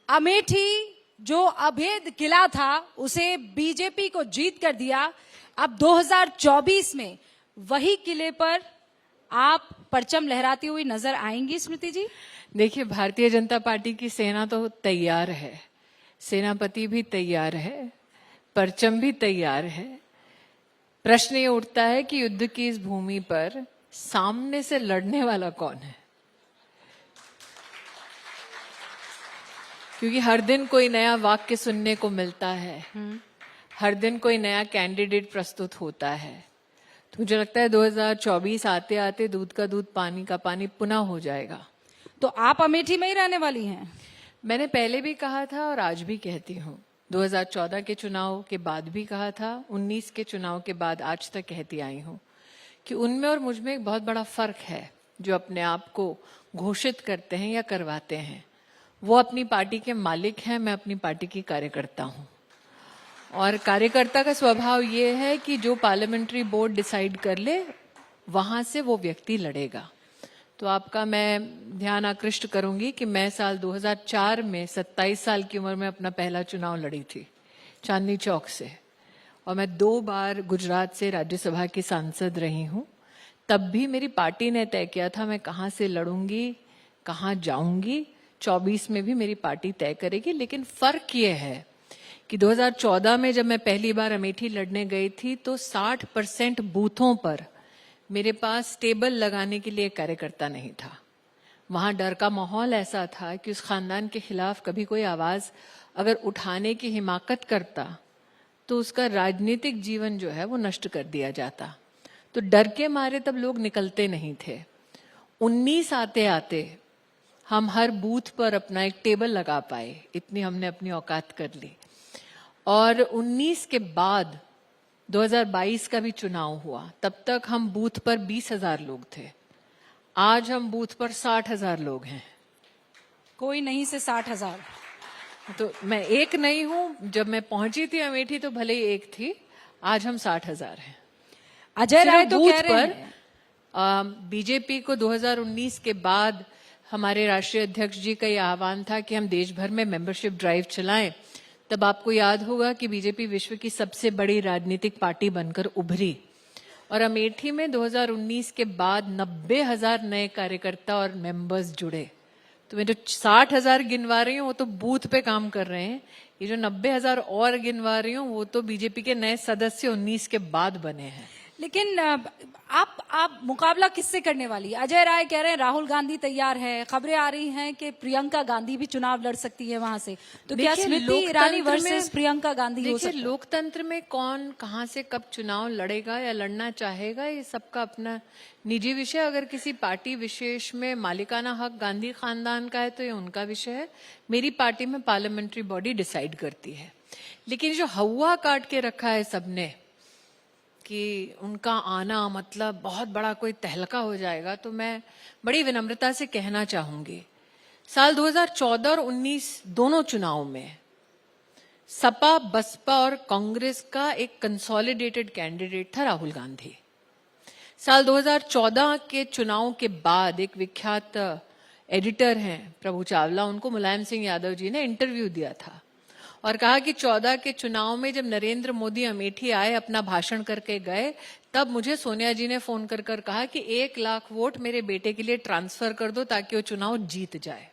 अमेठी जो अभेद किला था उसे बीजेपी को जीत कर दिया। अब 2024 में वही किले पर आप परचम लहराती हुई नजर आएंगी स्मृति जी? देखिए, भारतीय जनता पार्टी की सेना तो तैयार है, सेनापति भी तैयार है, परचम भी तैयार है। प्रश्न ये उठता है कि युद्ध की इस भूमि पर सामने से लड़ने वाला कौन है, क्योंकि हर दिन कोई नया वाक्य सुनने को मिलता है, हर दिन कोई नया कैंडिडेट प्रस्तुत होता है। तो मुझे लगता है 2024 आते आते दूध का दूध पानी का पानी पुनः हो जाएगा। तो आप अमेठी में ही रहने वाली हैं? मैंने पहले भी कहा था और आज भी कहती हूँ, 2014 के चुनाव के बाद भी कहा था, 19 के चुनाव के बाद आज तक कहती आई हूँ कि उनमें और मुझ में एक बहुत बड़ा फर्क है। जो अपने आप को घोषित करते हैं या करवाते हैं वो अपनी पार्टी के मालिक हैं, मैं अपनी पार्टी की कार्यकर्ता हूँ। और कार्यकर्ता का स्वभाव ये है कि जो पार्लियामेंट्री बोर्ड डिसाइड कर ले वहां से वो व्यक्ति लड़ेगा। तो आपका मैं ध्यान आकृष्ट करूंगी कि मैं साल 2004 में 27 साल की उम्र में अपना पहला चुनाव लड़ी थी चांदनी चौक से, और मैं 2 बार गुजरात से राज्यसभा की सांसद रही हूं। तब भी मेरी पार्टी ने तय किया था मैं कहां से लड़ूंगी, कहां जाऊंगी। 24 में भी मेरी पार्टी तय करेगी। लेकिन फर्क ये है कि 2014 में जब मैं पहली बार अमेठी लड़ने गई थी तो 60% बूथों पर मेरे पास टेबल लगाने के लिए कार्यकर्ता नहीं था। वहां डर का माहौल ऐसा था कि उस खानदान के खिलाफ कभी कोई आवाज अगर उठाने की हिमाकत करता तो उसका राजनीतिक जीवन जो है वो नष्ट कर दिया जाता। तो डर के मारे तब लोग निकलते नहीं थे। 19 आते आते हम हर बूथ पर अपना एक टेबल लगा पाए, इतनी हमने अपनी औकात कर ली। और 19 के बाद 2022 का भी चुनाव हुआ, तब तक हम बूथ पर 20,000 लोग थे, आज हम बूथ पर 60,000 लोग हैं। कोई नहीं से 60,000। तो मैं एक नहीं हूं, जब मैं पहुंची थी अमेठी तो भले ही एक थी, आज हम 60,000 हैं। अजय राय तो कह रहे हैं बीजेपी को 2019 के बाद हमारे राष्ट्रीय अध्यक्ष जी का यह आह्वान था कि हम देश भर में मेंबरशिप ड्राइव चलाएं। तब आपको याद होगा कि बीजेपी विश्व की सबसे बड़ी राजनीतिक पार्टी बनकर उभरी, और अमेठी में 2019 के बाद 90,000 नए कार्यकर्ता और मेंबर्स जुड़े। तो मैं जो 60,000 गिनवा रही हूँ वो तो बूथ पे काम कर रहे हैं, ये जो 90,000 और गिनवा रही हूँ वो तो बीजेपी के नए सदस्य 19 के बाद बने हैं। लेकिन आप मुकाबला किससे करने वाली? अजय राय कह रहे हैं राहुल गांधी तैयार है, खबरें आ रही हैं कि प्रियंका गांधी भी चुनाव लड़ सकती है वहां से। तो क्या स्मृति ईरानी वर्सेस प्रियंका गांधी हो सकता है? लोकतंत्र में कौन कहां से कब चुनाव लड़ेगा या लड़ना चाहेगा ये सबका अपना निजी विषय। अगर किसी पार्टी विशेष में मालिकाना हक गांधी खानदान का है तो ये उनका विषय है। मेरी पार्टी में पार्लियामेंट्री बॉडी डिसाइड करती है। लेकिन जो हवा काट के रखा है सबने कि उनका आना मतलब बहुत बड़ा कोई तहलका हो जाएगा, तो मैं बड़ी विनम्रता से कहना चाहूंगी, साल 2014 और 19 दोनों चुनाव में सपा, बसपा और कांग्रेस का एक कंसोलिडेटेड कैंडिडेट था राहुल गांधी। साल 2014 के चुनाव के बाद एक विख्यात एडिटर हैं प्रभु चावला, उनको मुलायम सिंह यादव जी ने इंटरव्यू दिया था और कहा कि 14 के चुनाव में जब नरेंद्र मोदी अमेठी आए, अपना भाषण करके गए, तब मुझे सोनिया जी ने फोन कर कहा कि 1 लाख वोट मेरे बेटे के लिए ट्रांसफर कर दो ताकि वो चुनाव जीत जाए।